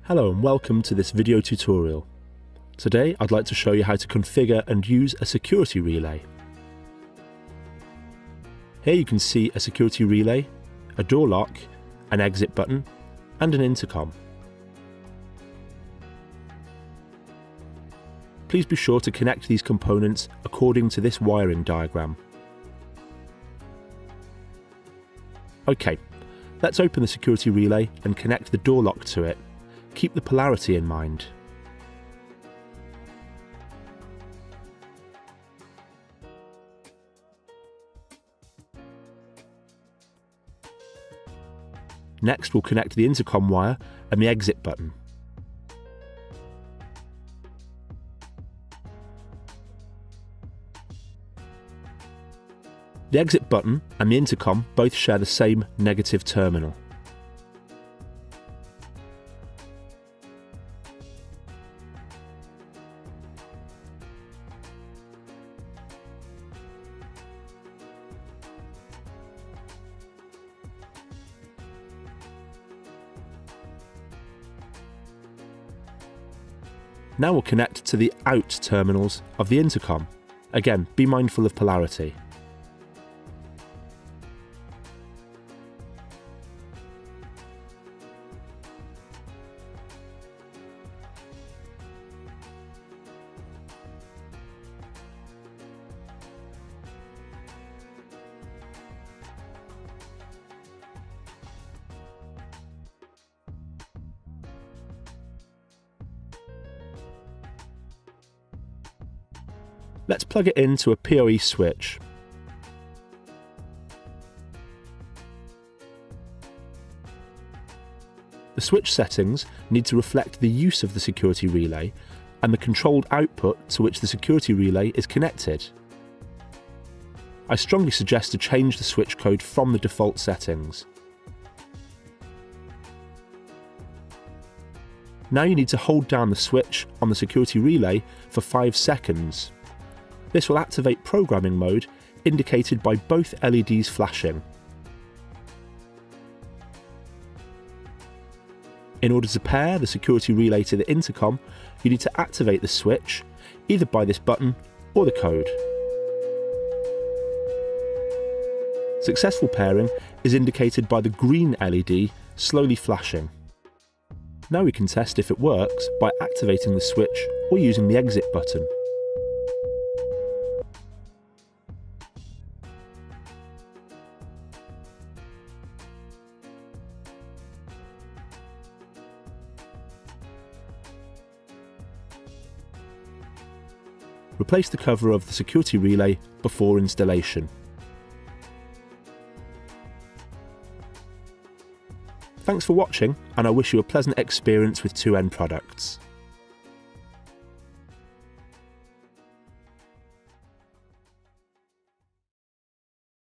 Hello and welcome to this video tutorial. Today I'd like to show you how to configure and use a security relay. Here you can see a security relay, a door lock, an exit button and an intercom. Please be sure to connect these components according to this wiring diagram. OK, let's open the security relay and connect the door lock to it. Keep the polarity in mind. Next, we'll connect the intercom wire and the exit button. The exit button and the intercom both share the same negative terminal. Now we'll connect to the out terminals of the intercom. Again, be mindful of polarity. Let's plug it into a PoE switch. The switch settings need to reflect the use of the security relay and the controlled output to which the security relay is connected. I strongly suggest to change the switch code from the default settings. Now you need to hold down the switch on the security relay for 5 seconds. This will activate programming mode, indicated by both LEDs flashing. In order to pair the security relay to the intercom, you need to activate the switch, either by this button or the code. Successful pairing is indicated by the green LED slowly flashing. Now we can test if it works by activating the switch or using the exit button. Replace the cover of the security relay before installation. Thanks for watching, and I wish you a pleasant experience with 2N products.